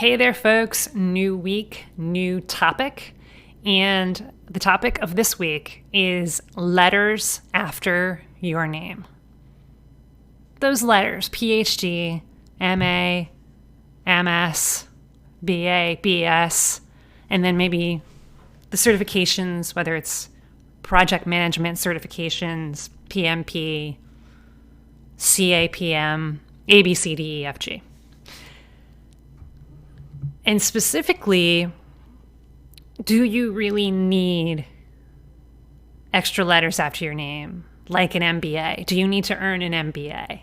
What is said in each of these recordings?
Hey there, folks. New week, new topic. And the topic of this week is letters after your name. Those letters, PhD, MA, MS, BA, BS, and then maybe the certifications, whether it's project management certifications, PMP, CAPM, ABCDEFG. And specifically, do you really need extra letters after your name, like an MBA? Do you need to earn an MBA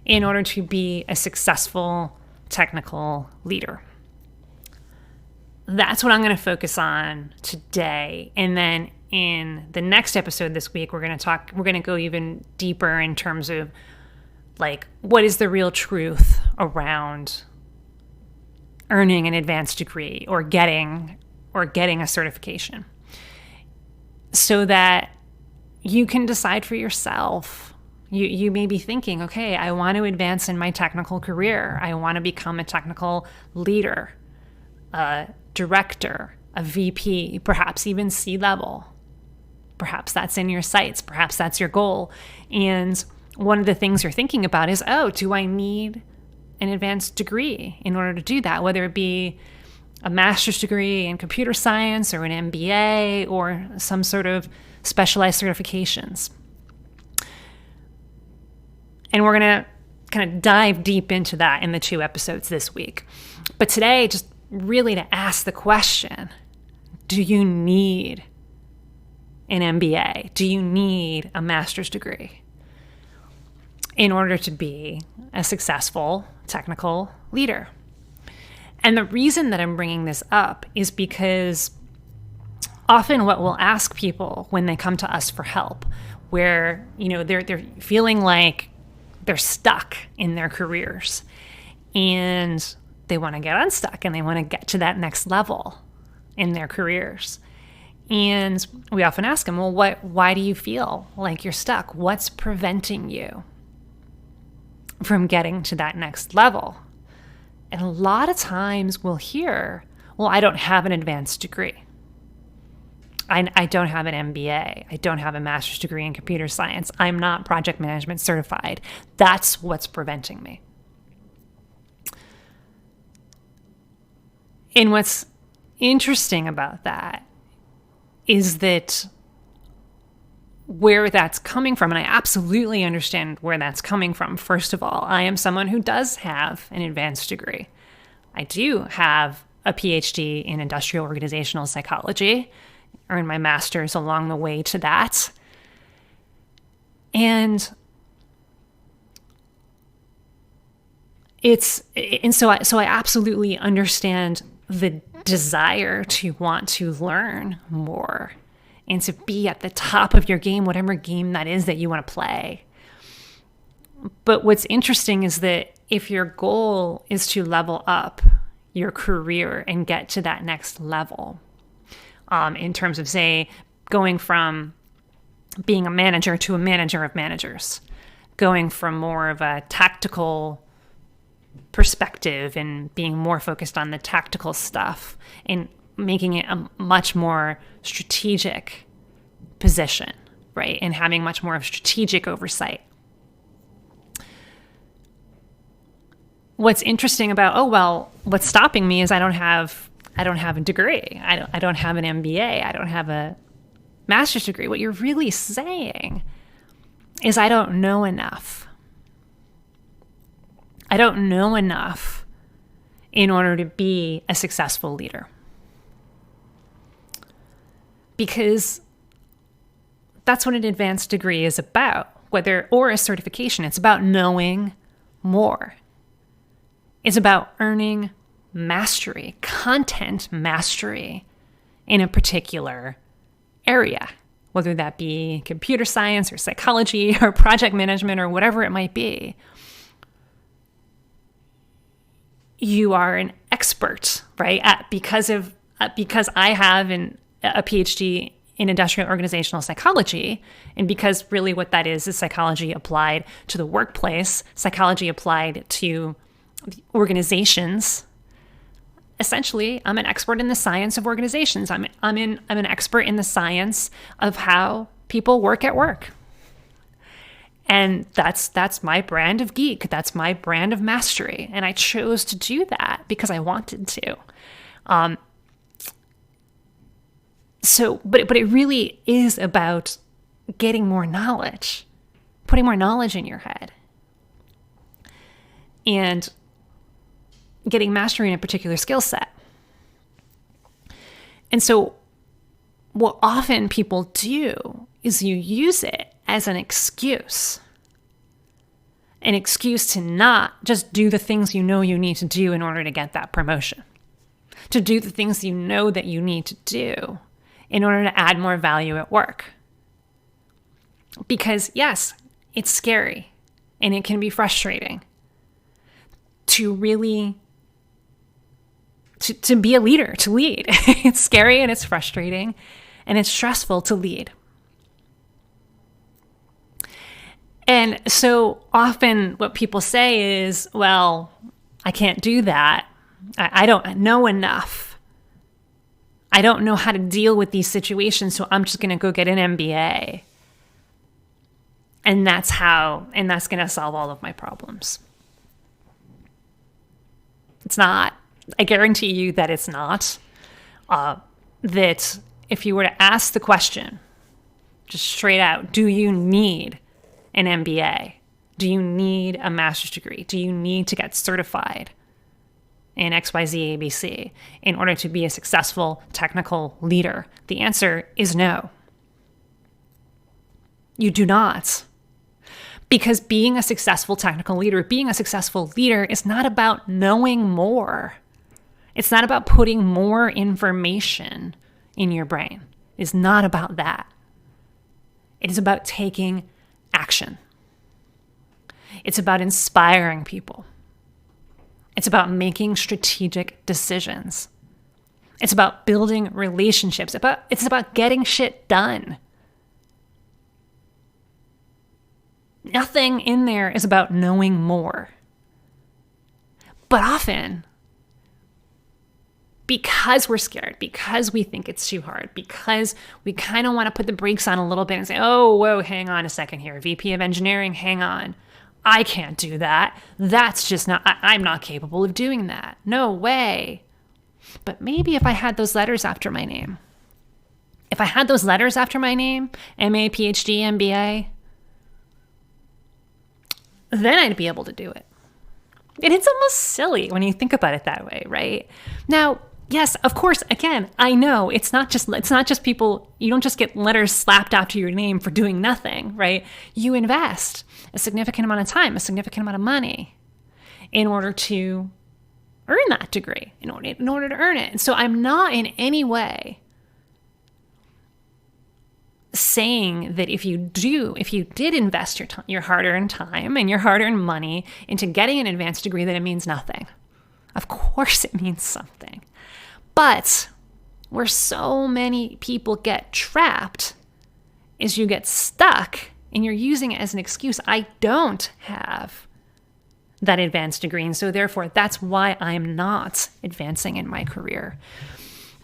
in order to be a successful technical leader? That's what I'm going to focus on today. And then in the next episode this week, we're going to go even deeper in terms of like, what is the real truth around earning an advanced degree or getting a certification, so that you can decide for yourself. You may be thinking, okay, I want to advance in my technical career. I want to become a technical leader, a director, a VP, perhaps even C-level. Perhaps that's in your sights. Perhaps that's your goal. And one of the things you're thinking about is, do I need an advanced degree in order to do that, whether it be a master's degree in computer science or an MBA or some sort of specialized certifications. And we're going to kind of dive deep into that in the 2 episodes this week. But today, just really to ask the question, do you need an MBA? Do you need a master's degree in order to be a successful technical leader? And the reason that I'm bringing this up is because often what we'll ask people when they come to us for help, where they're feeling like they're stuck in their careers and they want to get unstuck and they want to get to that next level in their careers. And we often ask them, well, why do you feel like you're stuck? What's preventing you from getting to that next level? And a lot of times we'll hear, well, I don't have an advanced degree. I don't have an MBA. I don't have a master's degree in computer science. I'm not project management certified. That's what's preventing me. And what's interesting about that is that where that's coming from, and I absolutely understand where that's coming from. First of all, I am someone who does have an advanced degree. I do have a PhD in industrial organizational psychology, earned my master's along the way to that. And so I absolutely understand the desire to want to learn more and to be at the top of your game, whatever game that is that you want to play. But what's interesting is that if your goal is to level up your career and get to that next level, in terms of, say, going from being a manager to a manager of managers, going from more of a tactical perspective and being more focused on the tactical stuff and making it a much more strategic position, right? And having much more of strategic oversight. What's interesting about, what's stopping me is I don't have a degree. I don't have an MBA. I don't have a master's degree. What you're really saying is I don't know enough. I don't know enough in order to be a successful leader. Because that's what an advanced degree is about, or a certification. It's about knowing more. It's about earning mastery, content mastery in a particular area, whether that be computer science or psychology or project management or whatever it might be. You are an expert, right? Because I have a PhD in industrial organizational psychology, and because really what that is psychology applied to the workplace, psychology applied to organizations essentially, I'm an expert in the science of organizations. I'm an expert in the science of how people work at work. And that's my brand of geek. That's my brand of mastery. And I chose to do that because I wanted to. But it really is about getting more knowledge, putting more knowledge in your head, and getting mastery in a particular skill set. And so what often people do is you use it as an excuse to not just do the things you know you need to do in order to get that promotion, to do the things you know that you need to do in order to add more value at work. Because yes, it's scary and it can be frustrating to really to be a leader, to lead. It's scary and it's frustrating and it's stressful to lead. And so often what people say is, well, I can't do that. I don't know enough. I don't know how to deal with these situations, so I'm just going to go get an MBA. And that's going to solve all of my problems. It's not. I guarantee you that it's not. That if you were to ask the question, just straight out, do you need an MBA? Do you need a master's degree? Do you need to get certified in XYZ ABC in order to be a successful technical leader? The answer is no. You do not. Because being a successful technical leader, being a successful leader is not about knowing more. It's not about putting more information in your brain. It's not about that. It is about taking action. It's about inspiring people. It's about making strategic decisions. It's about building relationships. It's about getting shit done. Nothing in there is about knowing more. But often, because we're scared, because we think it's too hard, because we kind of want to put the brakes on a little bit and say, oh, whoa, hang on a second here. VP of engineering, hang on. I can't do that. That's just not, I'm not capable of doing that. No way. But maybe if I had those letters after my name, MA, PhD, MBA, then I'd be able to do it. And it's almost silly when you think about it that way, right? Now, yes, of course, again, I know it's not just people, you don't just get letters slapped after your name for doing nothing, right? You invest a significant amount of time, a significant amount of money in order to earn that degree, in order to earn it. And so I'm not in any way saying that if you did invest your hard-earned time and your hard-earned money into getting an advanced degree, that it means nothing. Of course it means something. But where so many people get trapped is you get stuck and you're using it as an excuse. I don't have that advanced degree, and so therefore that's why I'm not advancing in my career.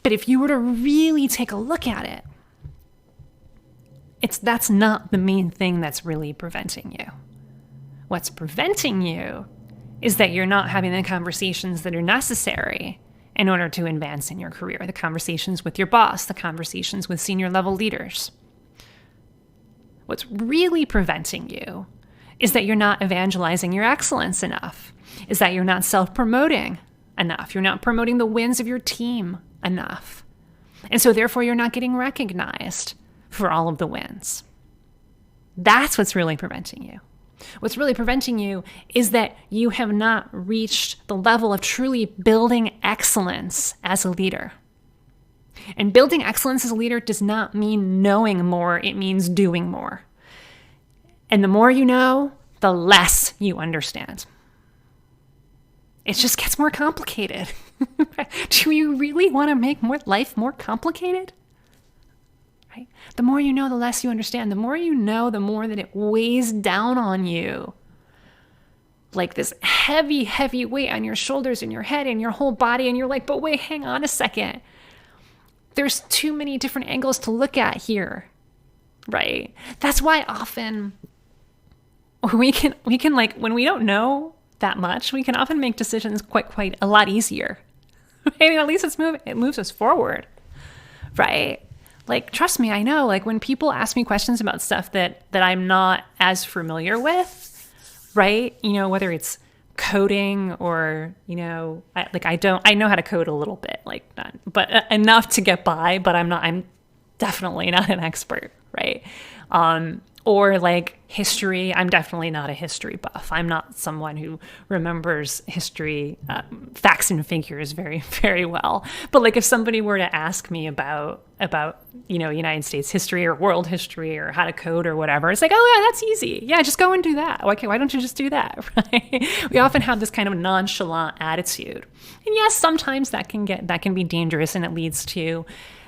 But if you were to really take a look at it, that's not the main thing that's really preventing you. What's preventing you is that you're not having the conversations that are necessary in order to advance in your career, the conversations with your boss, the conversations with senior level leaders. What's really preventing you is that you're not evangelizing your excellence enough, is that you're not self-promoting enough, you're not promoting the wins of your team enough. And so therefore you're not getting recognized for all of the wins. That's what's really preventing you. What's really preventing you is that you have not reached the level of truly building excellence as a leader. And building excellence as a leader does not mean knowing more, it means doing more. And the more you know, the less you understand. It just gets more complicated. Do you really want to make life more complicated? Right? The more you know, the less you understand. The more you know, the more that it weighs down on you. like this heavy, heavy weight on your shoulders and your head and your whole body. And you're like, but wait, hang on a second. There's too many different angles to look at here, right? That's why often we can like, when we don't know that much, we can often make decisions quite a lot easier. Right? At least it moves us forward, right? Like, trust me, I know, like when people ask me questions about stuff that I'm not as familiar with, right? Whether it's coding or, I know how to code a little bit, like not, but enough to get by, but I'm definitely not an expert, right? Or like history, I'm definitely not a history buff. I'm not someone who remembers history, facts and figures very, very well. But like if somebody were to ask me about United States history or world history or how to code or whatever, it's like, oh yeah, that's easy. Yeah, just go and do that. Okay, why don't you just do that, right? We often have this kind of nonchalant attitude. And yes, sometimes that can be dangerous, and it leads to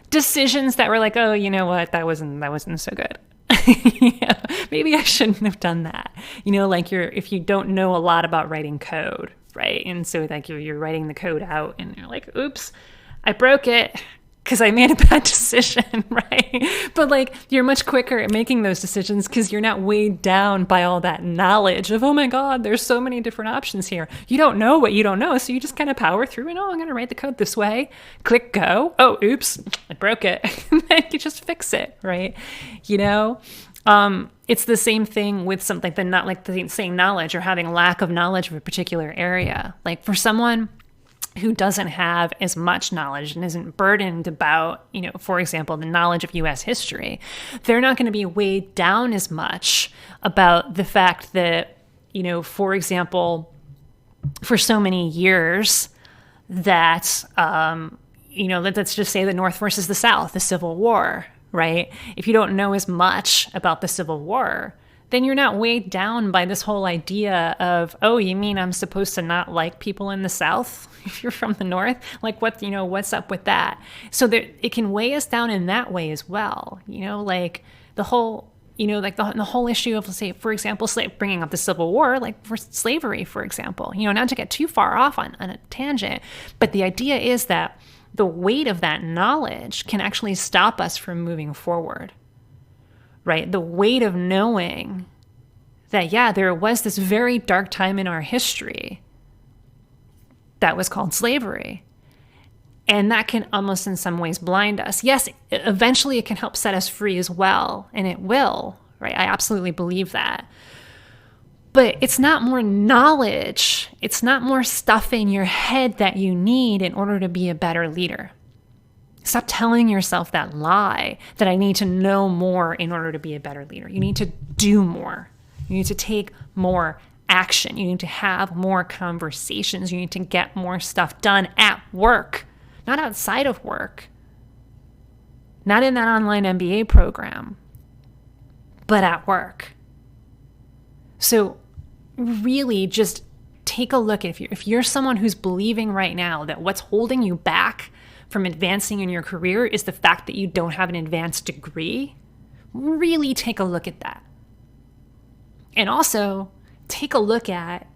decisions that were like, oh, you know what, that wasn't so good. Yeah, maybe I shouldn't have done that. Like if you don't know a lot about writing code, right? And so like you're writing the code out and you're like, oops, I broke it because I made a bad decision, right? But like you're much quicker at making those decisions because you're not weighed down by all that knowledge of, oh my God, there's so many different options here. You don't know what you don't know. So you just kind of power through and, I'm going to write the code this way. Click go. Oh, oops, I broke it. And then you just fix it, right? It's the same thing with something like not like the same knowledge or having lack of knowledge of a particular area. Like for someone who doesn't have as much knowledge and isn't burdened about, for example, the knowledge of U.S. history, they're not going to be weighed down as much about the fact that, for example, for so many years that, let's just say the North versus the South, the Civil War, right? If you don't know as much about the Civil War, then you're not weighed down by this whole idea of, oh, you mean I'm supposed to not like people in the South if you're from the North? Like what's up with that? So it can weigh us down in that way as well. Like the whole, the whole issue of, say, for example, bringing up the Civil War, like for slavery, for example, not to get too far off on a tangent, but the idea is that the weight of that knowledge can actually stop us from moving forward. Right? The weight of knowing that, yeah, there was this very dark time in our history that was called slavery. And that can almost in some ways blind us. Yes, eventually it can help set us free as well. And it will, right? I absolutely believe that. But it's not more knowledge. It's not more stuff in your head that you need in order to be a better leader. Stop telling yourself that lie that I need to know more in order to be a better leader. You need to do more. You need to take more action. You need to have more conversations. You need to get more stuff done at work, not outside of work, not in that online MBA program, but at work. So really just take a look. If you're someone who's believing right now that what's holding you back from advancing in your career is the fact that you don't have an advanced degree, really take a look at that. And also take a look at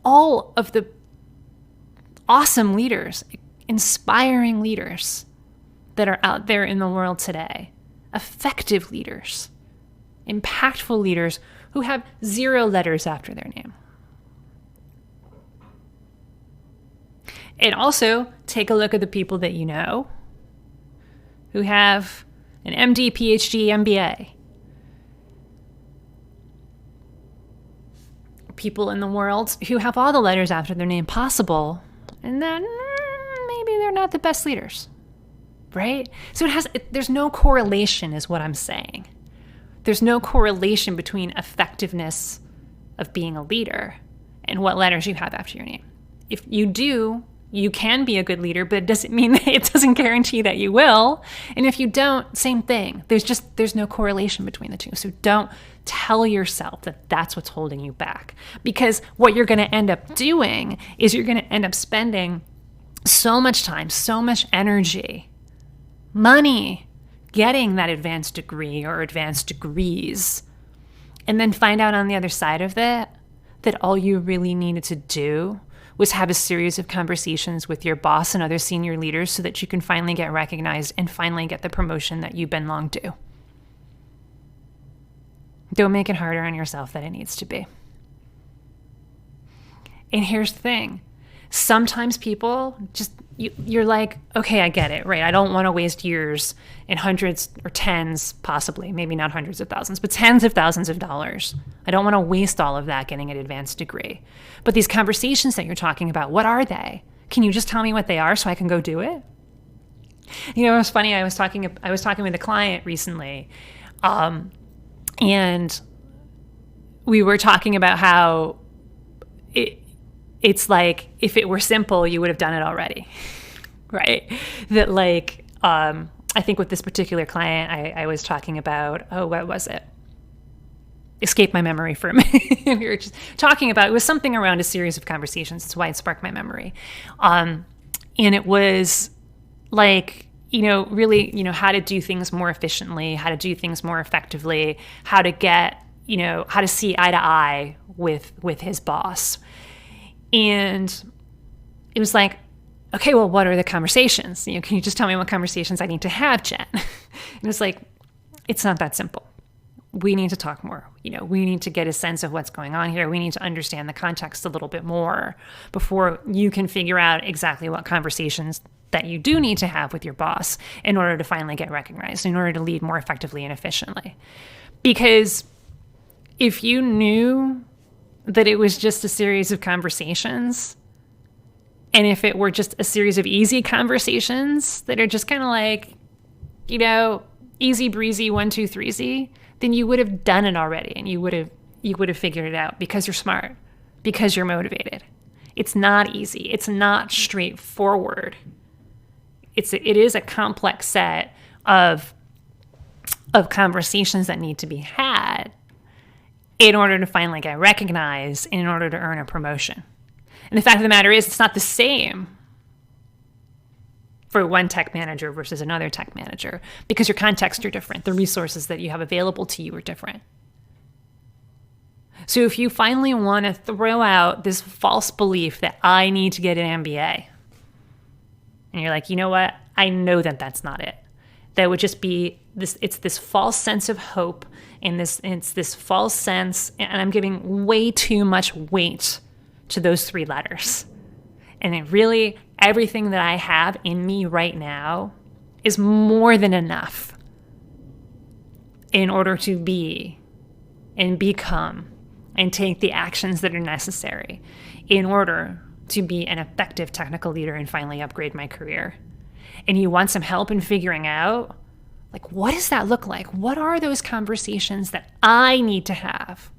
all of the awesome leaders, inspiring leaders that are out there in the world today, effective leaders, impactful leaders who have 0 letters after their name. And also take a look at the people that you know who have an MD, PhD, MBA. People in the world who have all the letters after their name possible, and then maybe they're not the best leaders, right? So there's no correlation is what I'm saying. There's no correlation between effectiveness of being a leader and what letters you have after your name. If you do, you can be a good leader, but it doesn't mean that it doesn't guarantee that you will. And if you don't, same thing. There's no correlation between the two. So don't tell yourself that that's what's holding you back. Because what you're going to end up doing is you're going to end up spending so much time, so much energy, money, getting that advanced degree or advanced degrees, and then find out on the other side of it that all you really needed to do was have a series of conversations with your boss and other senior leaders so that you can finally get recognized and finally get the promotion that you've been long due. Don't make it harder on yourself than it needs to be. And here's the thing. Sometimes people just, you're like, okay, I get it, right? I don't want to waste years and hundreds or tens, possibly, maybe not hundreds of thousands, but tens of thousands of dollars. I don't want to waste all of that getting an advanced degree. But these conversations that you're talking about, what are they? Can you just tell me what they are so I can go do it? You know, it was funny. I was talking with a client recently, and we were talking about how it's like, if it were simple, you would have done it already, right? That like, I think with this particular client, I was talking about, what was it? Escaped my memory for a minute. We were just talking about, it was something around a series of conversations. That's why it sparked my memory. And it was like, really, how to do things more efficiently, how to do things more effectively, how to get, how to see eye to eye with his boss. And it was like, okay, well, what are the conversations? Can you just tell me what conversations I need to have, Jen? And it's like, it's not that simple. We need to talk more. We need to get a sense of what's going on here. We need to understand the context a little bit more before you can figure out exactly what conversations that you do need to have with your boss in order to finally get recognized, in order to lead more effectively and efficiently. Because if you knew that it was just a series of conversations, and if it were just a series of easy conversations that are just kind of like, easy breezy, 1, 2, 3, then you would have done it already, and you would have figured it out because you're smart, because you're motivated. It's not easy. It's not straightforward. It is a complex set of conversations that need to be had in order to finally get recognized and in order to earn a promotion. And the fact of the matter is, it's not the same for one tech manager versus another tech manager because your contexts are different. The resources that you have available to you are different. So if you finally want to throw out this false belief that I need to get an MBA, and you're like, you know what? I know that that's not it. That would just be this, it's this false sense of hope, and it's this false sense, and I'm giving way too much weight to those 3 letters. And it really, everything that I have in me right now is more than enough in order to be and become and take the actions that are necessary in order to be an effective technical leader and finally upgrade my career. And you want some help in figuring out, like, what does that look like? What are those conversations that I need to have?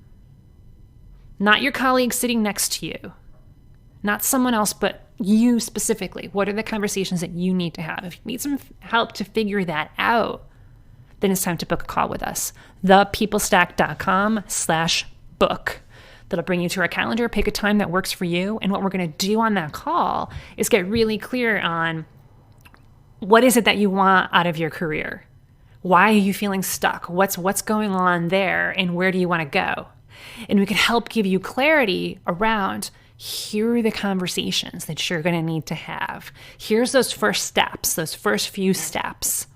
Not your colleague sitting next to you, not someone else, but you specifically. What are the conversations that you need to have? If you need some help to figure that out, then it's time to book a call with us. thepeoplestack.com/book. That'll bring you to our calendar, pick a time that works for you. And what we're going to do on that call is get really clear on what is it that you want out of your career? Why are you feeling stuck? What's going on there, and where do you want to go? And we can help give you clarity around, here are the conversations that you're going to need to have. Here's those first steps, those first few steps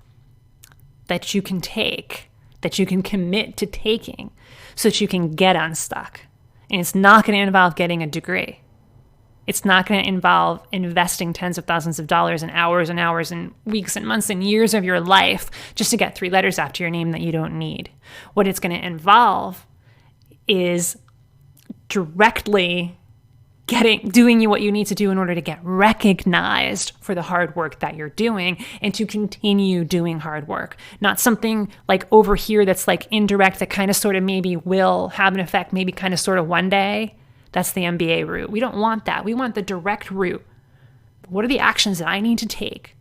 that you can take, that you can commit to taking so that you can get unstuck. And it's not going to involve getting a degree. It's not going to involve investing tens of thousands of dollars and hours and weeks and months and years of your life just to get 3 letters after your name that you don't need. What it's going to involve is directly doing what you need to do in order to get recognized for the hard work that you're doing and to continue doing hard work. Not something like over here that's like indirect, that kind of sort of maybe will have an effect, maybe kind of sort of one day. That's the MBA route. We don't want that. We want the direct route. What are the actions that I need to take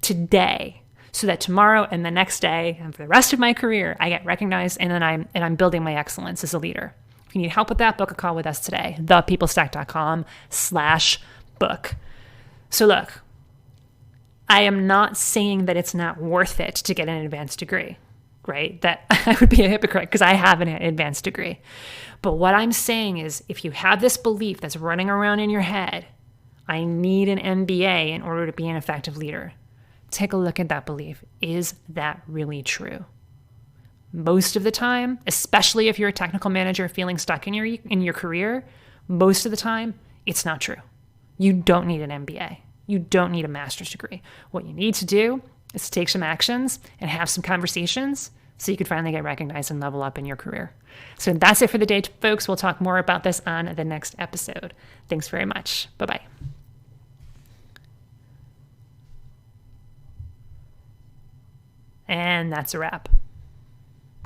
today so that tomorrow and the next day and for the rest of my career, I get recognized and then I'm building my excellence as a leader. If you need help with that, book a call with us today. thepeoplestack.com/book. So look, I am not saying that it's not worth it to get an advanced degree. right? That I would be a hypocrite because I have an advanced degree. But what I'm saying is, if you have this belief that's running around in your head, I need an MBA in order to be an effective leader, take a look at that belief. Is that really true? Most of the time, especially if you're a technical manager feeling stuck in your career, most of the time, it's not true. You don't need an MBA. You don't need a master's degree. What you need to do is take some actions and have some conversations so you can finally get recognized and level up in your career. So that's it for the day, folks. We'll talk more about this on the next episode. Thanks very much. Bye-bye. And that's a wrap.